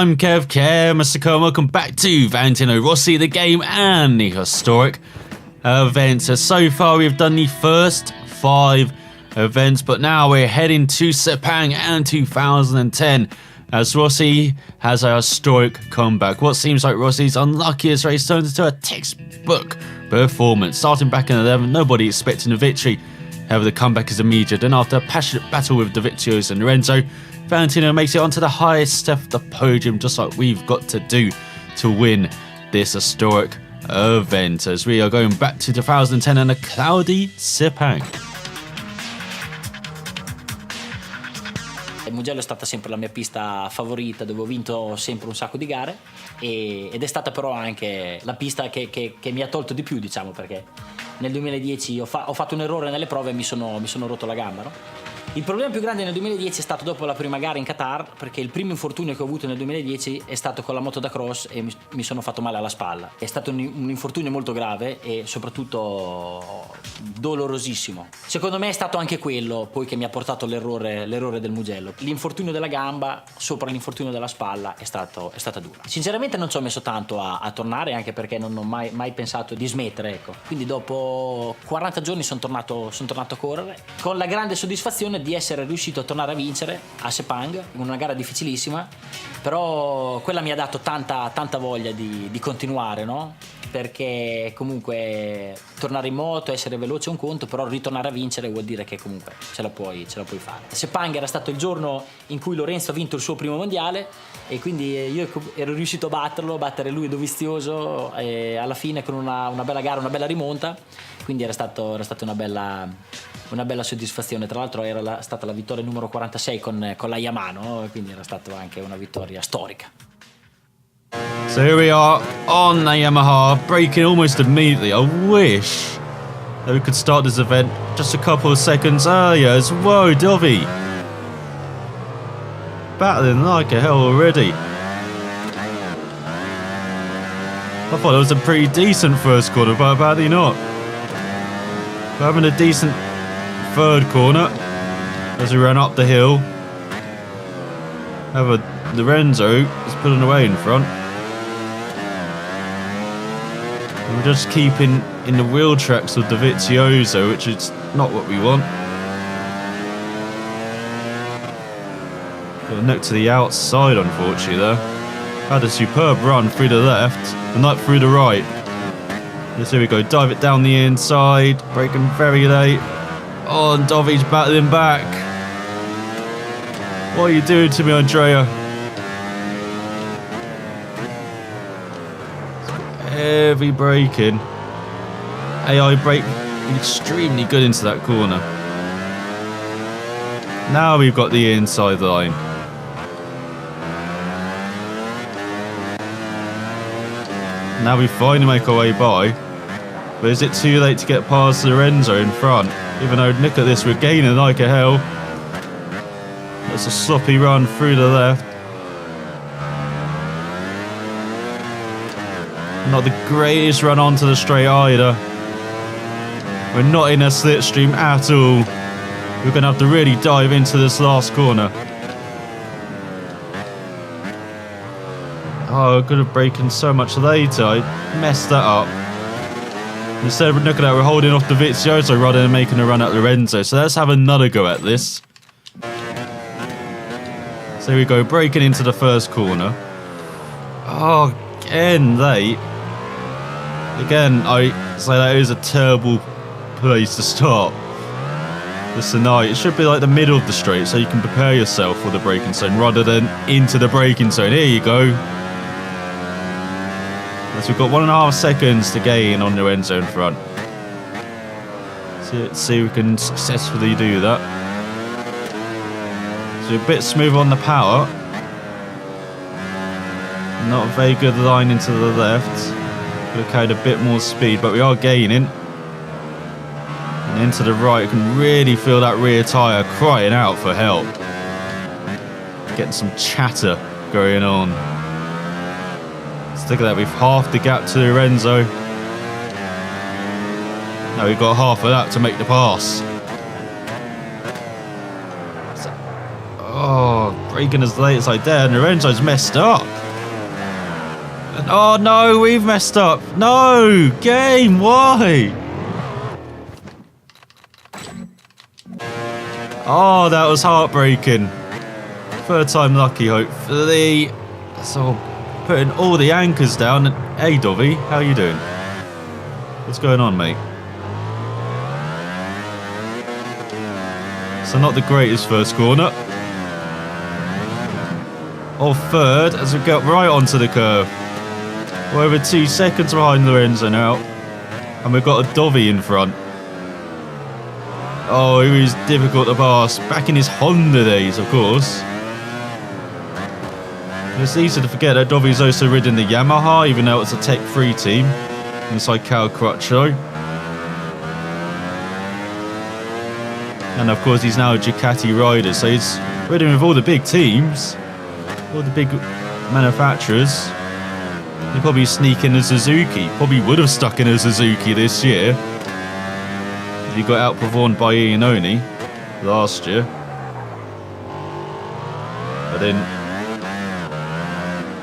I'm ElusiveKev, Mr. Cole, welcome back to Valentino, Rossi, the game, and the historic events. So far we've done the first 5 events, but now we're heading to Sepang and 2010 as Rossi has a historic comeback. What seems like Rossi's unluckiest race turns into a textbook performance. Starting back in 11th, nobody expecting a victory. However, the comeback is immediate, and after a passionate battle with Dovizioso and Lorenzo, Valentino makes it onto the highest step of the podium, just like we've got to do to win this historic event, as we are going back to 2010 and a cloudy Sepang. Il Mugello è stata sempre la mia pista favorita, dove ho vinto sempre un sacco di gare, ed è stata però anche la pista che mi ha tolto di più, diciamo, perché nel 2010 ho fatto un errore nelle prove e mi sono rotto la gamba, no? Il problema più grande nel 2010 è stato dopo la prima gara in Qatar, perché il primo infortunio che ho avuto nel 2010 è stato con la moto da cross e mi sono fatto male alla spalla. È stato un infortunio molto grave e soprattutto dolorosissimo. Secondo me è stato anche quello poi che mi ha portato l'errore del Mugello. L'infortunio della gamba sopra l'infortunio della spalla è stata dura. Sinceramente non ci ho messo tanto a tornare, anche perché non ho mai pensato di smettere, ecco. Quindi dopo 40 giorni sono tornato a correre con la grande soddisfazione di essere riuscito a tornare a vincere a Sepang, una gara difficilissima, però quella mi ha dato tanta voglia di continuare, no? Perché comunque tornare in moto, essere veloce è un conto, però ritornare a vincere vuol dire che comunque ce la puoi fare. Sepang era stato il giorno in cui Lorenzo ha vinto il suo primo mondiale e quindi io ero riuscito a battere lui Dovizioso, e alla fine con una bella gara, una bella rimonta, quindi era stata una bella soddisfazione. Tra l'altro era stata la vittoria numero 46 con la Yamaha, no? Quindi era stata anche una vittoria storica. So here we are on the Yamaha, braking almost immediately. I wish that we could start this event just a couple of seconds earlier as well. Dovi battling like a hell already. I thought it was a pretty decent first corner, but apparently not. We're having a decent third corner as we ran up the hill. However, Lorenzo is pulling away in front. We're just keeping in the wheel tracks of Dovizioso, which is not what we want. Got a neck to the outside, unfortunately, there. Had a superb run through the left and not through the right. Yes, here we go, dive it down the inside, braking very late. Oh, and Dovi's battling back. What are you doing to me, Andrea? Heavy braking. AI brake extremely good into that corner. Now we've got the inside line. Now we finally make our way by. But is it too late to get past Lorenzo in front? Even though, look at this, we're gaining like a hell. That's a sloppy run through the left. Not the greatest run onto the straight either. We're not in a slipstream at all. We're going to have to really dive into this last corner. Oh, I could have braken so much later. I messed that up. Instead of looking at it, we're holding off Dovizioso rather than making a run at Lorenzo. So let's have another go at this. So here we go, braking into the first corner. Oh, again late. Again, I say that is a terrible place to start this tonight. It should be like the middle of the straight so you can prepare yourself for the braking zone rather than into the braking zone. Here you go. So we've got 1.5 seconds to gain on Lorenzo in front. So let's see if we can successfully do that. So a bit smooth on the power. Not a very good line into the left. Could have carried a bit more speed, but we are gaining. And into the right, you can really feel that rear tyre crying out for help. Getting some chatter going on. Look at that, we've halved the gap to Lorenzo. Now we've got half of that to make the pass. Oh, braking as late as I dare, and Lorenzo's messed up. Oh no, we've messed up. No, game, why? Oh, that was heartbreaking. Third time lucky, hopefully. So, putting all the anchors down. Hey, Dovey, how you doing? What's going on, mate? So, not the greatest first corner. Or third, as we get right onto the curve. We're over 2 seconds behind Lorenzo now. And we've got a Dovey in front. Oh, he was difficult to pass. Back in his Honda days, of course. It's easy to forget that Dovey's also ridden the Yamaha, even though it's a Tech 3 team, inside Cal Crutchlow. And of course, he's now a Ducati rider, so he's ridden with all the big teams, all the big manufacturers. He'd probably sneak in a Suzuki. Probably would have stuck in a Suzuki this year. He got outperformed by Iannone last year. But then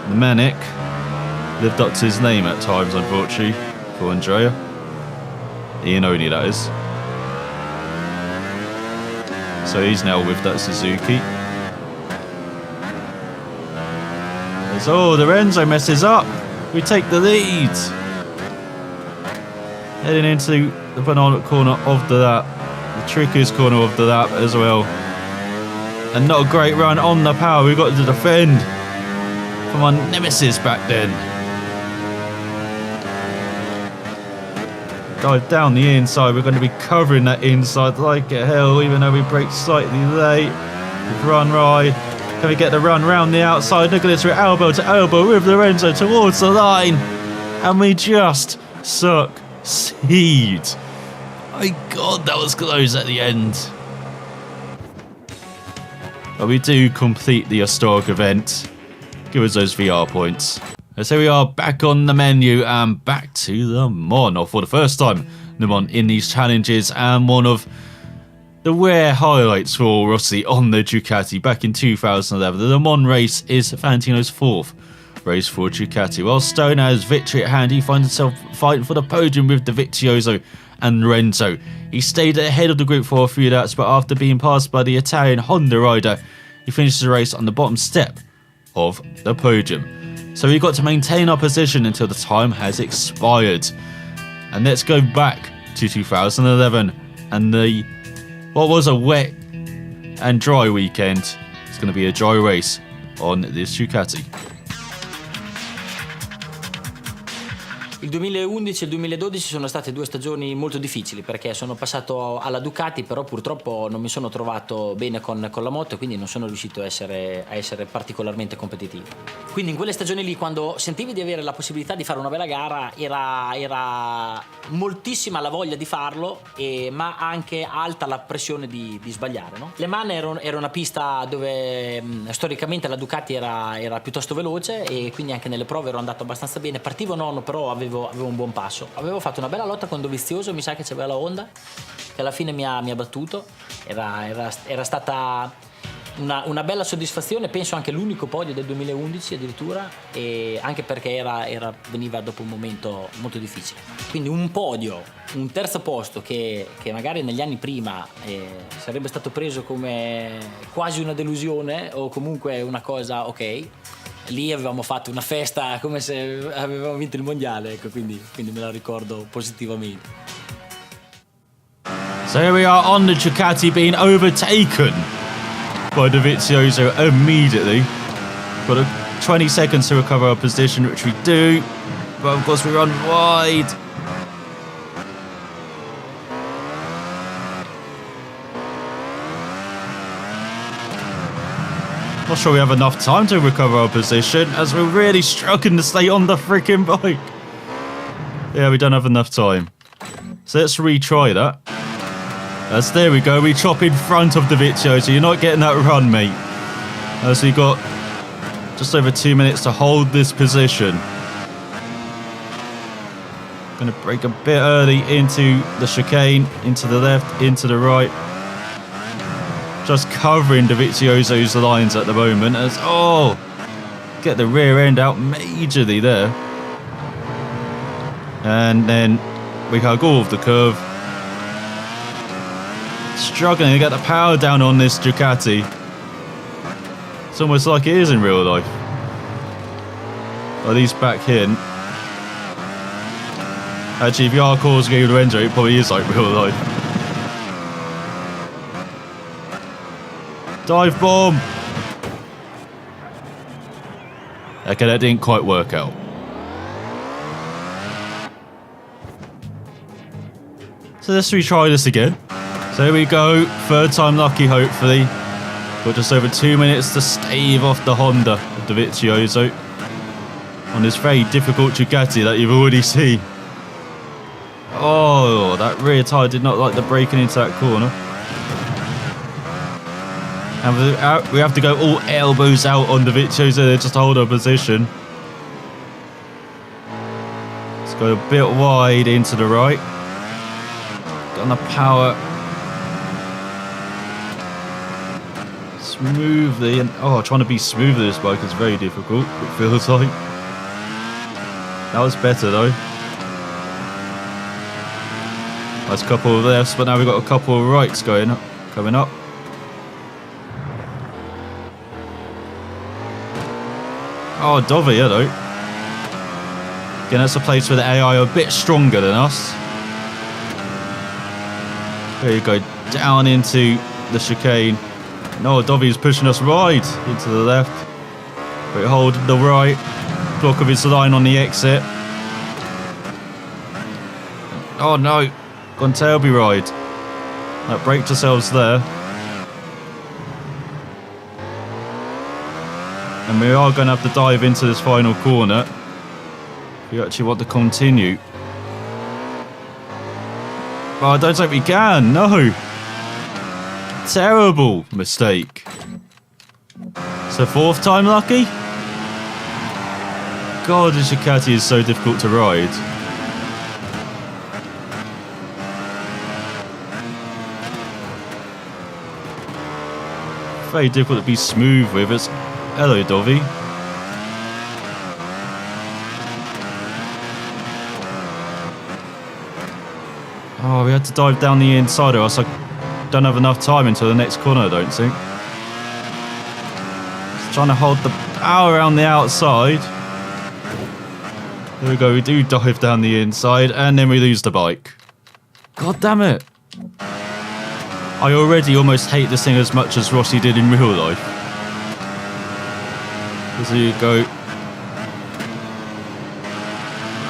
the Manic lived up to his name at times, unfortunately, for Andrea. Iannone, that is. So he's now with that Suzuki. Oh, Lorenzo messes up. We take the lead. Heading into the penultimate corner of the lap. The trickiest corner of the lap as well. And not a great run on the power. We've got to defend from our nemesis back then. Dive down the inside. We're going to be covering that inside like a hell, even though we brake slightly late. Run ride. Can we get the run round the outside? Look at this, we're elbow to elbow with Lorenzo towards the line. And we just succeed. My God, that was close at the end. But we do complete the historic event. Give us those VR points. So we are back on the menu and back to Le Mans. Or for the first time, Le Mans in these challenges, and one of the rare highlights for Rossi on the Ducati back in 2011. The Le Mans race is Valentino's 4th race for Ducati. While Stone has victory at hand, he finds himself fighting for the podium with Dovizioso and Lorenzo. He stayed ahead of the group for a few laps, but after being passed by the Italian Honda rider, he finishes the race on the bottom step of the podium. So we got to maintain our position until the time has expired. And let's go back to 2011 and what was a wet and dry weekend. It's going to be a dry race on this Ducati. Il 2011 e il 2012 sono state 2 stagioni molto difficili perché sono passato alla Ducati, però purtroppo non mi sono trovato bene con la moto e quindi non sono riuscito a essere particolarmente competitivo. Quindi in quelle stagioni lì, quando sentivi di avere la possibilità di fare una bella gara, era moltissima la voglia di farlo, ma anche alta la pressione di sbagliare, no? Le Mans era una pista dove storicamente la Ducati era piuttosto veloce e quindi anche nelle prove ero andato abbastanza bene. Partivo nono, però avevo un buon passo. Avevo fatto una bella lotta con Dovizioso, mi sa che c'aveva la Honda, che alla fine mi ha battuto. Era stata una bella soddisfazione, penso anche l'unico podio del 2011 addirittura, e anche perché veniva dopo un momento molto difficile. Quindi un podio, un terzo posto che magari negli anni prima sarebbe stato preso come quasi una delusione o comunque una cosa ok. Lì avevamo fatto una festa come se avevamo vinto il mondiale, ecco, quindi me la ricordo positivamente. So here we are on the Ducati being overtaken by Dovizioso immediately. Got 20 seconds to recover our position, which we do, but of course we run wide. Not sure we have enough time to recover our position, as we're really struggling to stay on the freaking bike. Yeah, we don't have enough time. So let's retry that. There we go, we chop in front of Dovizioso, so you're not getting that run, mate. So you've got just over 2 minutes to hold this position. Gonna brake a bit early into the chicane, into the left, into the right. Just covering Dovizioso's lines at the moment as, get the rear end out majorly there. And then we can't go off the curve. Struggling to get the power down on this Ducati. It's almost like it is in real life. At least back in. Actually, if you are causing a Lorenzo, it probably is like real life. Dive bomb! Okay, that didn't quite work out. So let's retry this again. So here we go, third time lucky hopefully. Got just over 2 minutes to stave off the Honda of Dovizioso on this very difficult Ducati that you've already seen. Oh, that rear tyre did not like the braking into that corner. And we have to go all elbows out on Dovizioso just to hold our position. Let's go a bit wide into the right. Got on the power. Smoothly and trying to be smooth with this bike is very difficult, it feels like. That was better though. Nice couple of lefts, but now we've got a couple of rights coming up. Oh, Dovi, hello. Again, that's a place where the AI are a bit stronger than us. There you go, down into the chicane. No, Dovi's pushing us right into the left. We hold the right block of his line on the exit. Oh no, gone tailby ride. That braked ourselves there. And we are going to have to dive into this final corner if we actually want to continue. Oh, I don't think we can, no. Terrible mistake. So fourth time lucky? God, this Ducati is so difficult to ride. Very difficult to be smooth with. It's hello, Dovi. Oh, we had to dive down the inside or else I don't have enough time until the next corner, I don't think. Just trying to hold the power around the outside. There we go, we do dive down the inside and then we lose the bike. God damn it. I already almost hate this thing as much as Rossi did in real life. So you go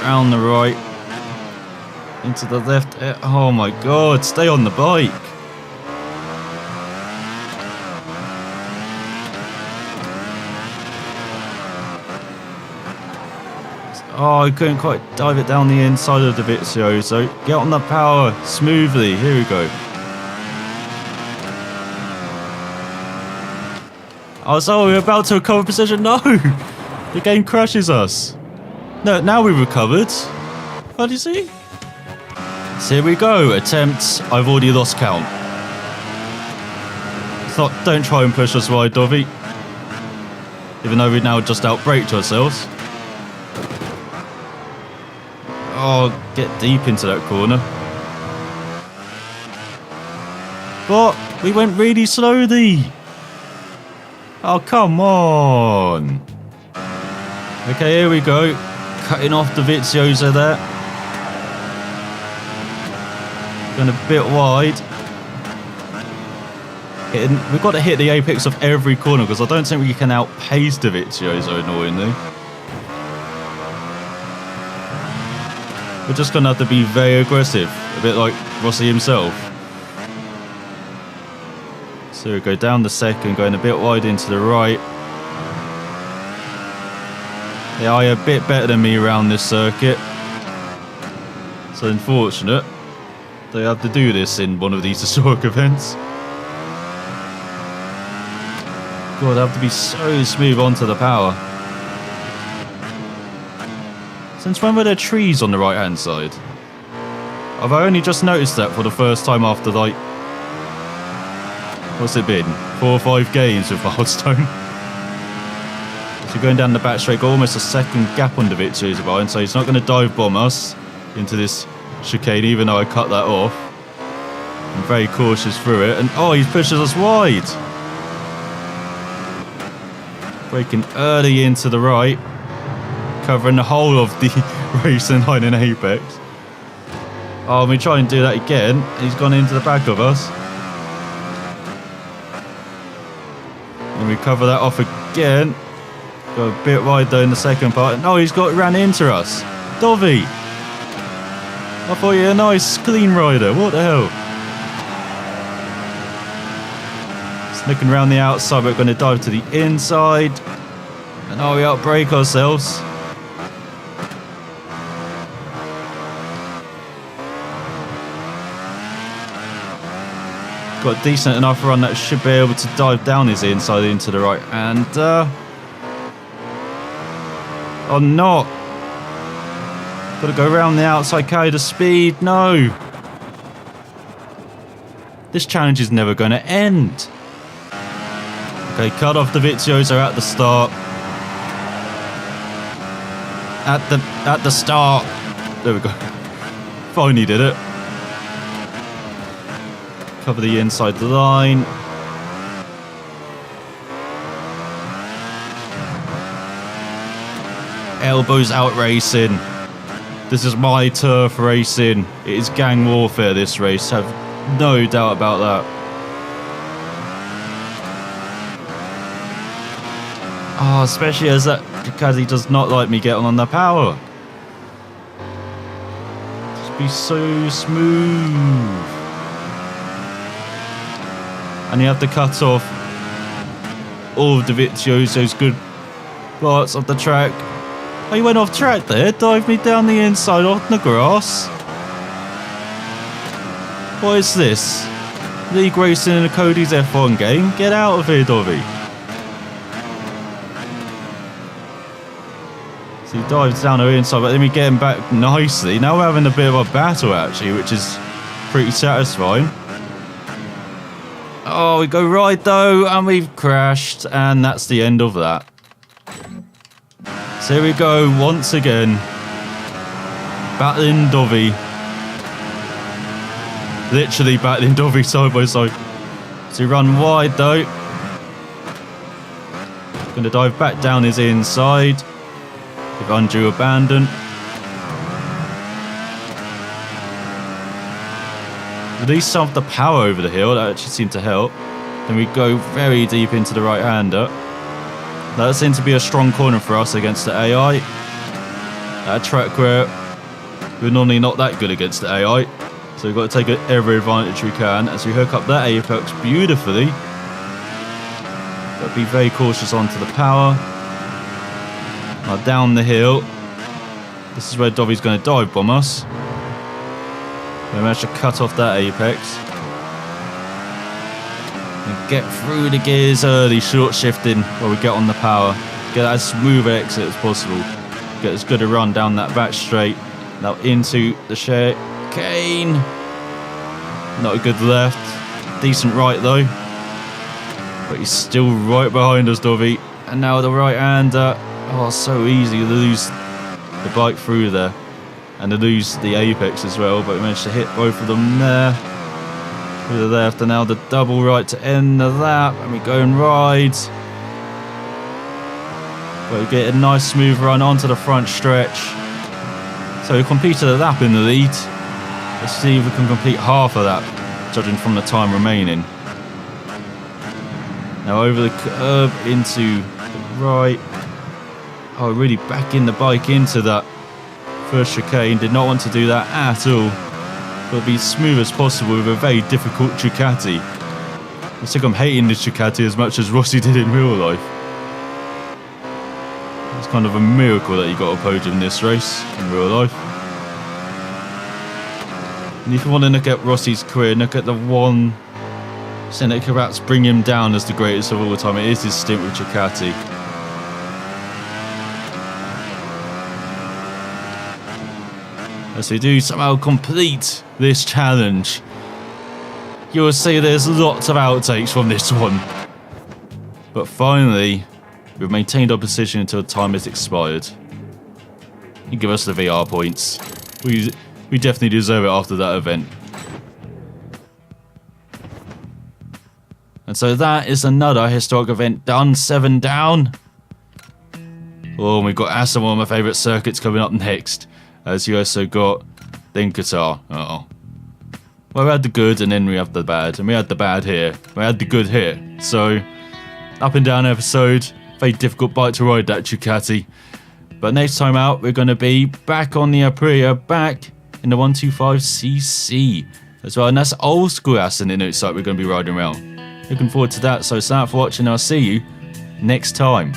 round the right into the left. Oh my god, stay on the bike. Oh, I couldn't quite dive it down the inside of the Dovizioso. So get on the power smoothly. Here we go. Oh, so we're about to recover position. No! The game crashes us. No, now we've recovered. What do you see? So here we go. Attempts. I've already lost count. It's not, don't try and push us wide, Dovi. Even though we've now just outbraked ourselves. Oh, get deep into that corner. But we went really slowly. Oh, come on. Okay, here we go. Cutting off the Dovizioso there. Going a bit wide. We've got to hit the apex of every corner because I don't think we can outpace the Dovizioso, annoyingly. We're just going to have to be very aggressive. A bit like Rossi himself. So we go down the second, going a bit wide into the right. They are a bit better than me around this circuit. So unfortunate. They have to do this in one of these historic events. God, I have to be so smooth onto the power. Since when were there trees on the right hand side? I've only just noticed that for the first time after like... What's it been? 4 or 5 games with Wildstone. So going down the back straight, got almost a second gap on Dovizioso behind, so he's not going to dive bomb us. into this chicane, even though I cut that off. I'm very cautious through it, and oh, he pushes us wide. Braking early into the right, covering the whole of the racing line in apex. Oh, we try and do that again. He's gone into the back of us. And we cover that off again. Got a bit wide though in the second part. No, he's ran into us. Dovey! I thought you were a nice, clean rider. What the hell? Sneaking around the outside, we're going to dive to the inside. And oh, we outbrake ourselves. Got a decent enough run that should be able to dive down his inside into the right. And, oh, no. Got to go around the outside, carry the speed. No. This challenge is never going to end. Okay, cut off the Vizioso at the start. At the start. There we go. Finally did it. Cover the inside line. Elbows out racing. This is my turf racing. It is gang warfare, this race. Have no doubt about that. Oh, especially as that Ducati does not like me getting on the power. Just be so smooth. And you have to cut off all of the Vizioso's good parts of the track. Oh, he went off track there, dived me down the inside off the grass. What is this? League racing in a Cody's F1 game? Get out of here, Dovey. So he dives down the inside, but then we get him back nicely. Now we're having a bit of a battle, actually, which is pretty satisfying. Oh, we go right, though, and we've crashed, and that's the end of that. So here we go, once again. Battling Dovey. Literally battling Dovey side by side. So we run wide, though. Going to dive back down his inside. With undue abandon. Release some of the power over the hill. That actually seemed to help. Then we go very deep into the right-hander. That seemed to be a strong corner for us against the AI. At a track where we're normally not that good against the AI. So we've got to take every advantage we can as we hook up that apex beautifully. But be very cautious onto the power. Now down the hill. This is where Dovey's going to dive bomb us. We managed to cut off that apex. And get through the gears early, short shifting while we get on the power. Get as smooth exit as possible. Get as good a run down that back straight. Now into the chicane. Not a good left. Decent right though. But he's still right behind us, Dovey. And now the right hander. Oh, so easy to lose the bike through there. And to lose the apex as well. But we managed to hit both of them there. Through the left, and now the double right to end the lap, and we go and ride. But we get a nice smooth run onto the front stretch. So we completed a lap in the lead. Let's see if we can complete half of that, judging from the time remaining. Now over the curb into the right. Oh, really backing the bike into that first chicane. Did not want to do that at all. But be as smooth as possible with a very difficult Ducati. I think I'm hating this Ducati as much as Rossi did in real life. It's kind of a miracle that you got a podium in this race in real life. And if you want to look at Rossi's career, look at the one thing that could perhaps bring him down as the greatest of all time. It is his stint with Ducati. As we do somehow complete this challenge, you'll see there's lots of outtakes from this one. But finally, we've maintained our position until time has expired. You give us the VR points. We We definitely deserve it after that event. And so that is another historic event done. 7 down. Oh, and we've got Assen, one of my favourite circuits, coming up next. As you also got then Qatar. Uh-oh. Well, we had the good and then we have the bad. And we had the bad here. We had the good here. So, up and down episode. Very difficult bike to ride, that Ducati. But next time out, we're going to be back on the Aprilia, back in the 125cc as well. And that's old school Assen, it looks like we're going to be riding around. Looking forward to that. So, thanks for watching. I'll see you next time.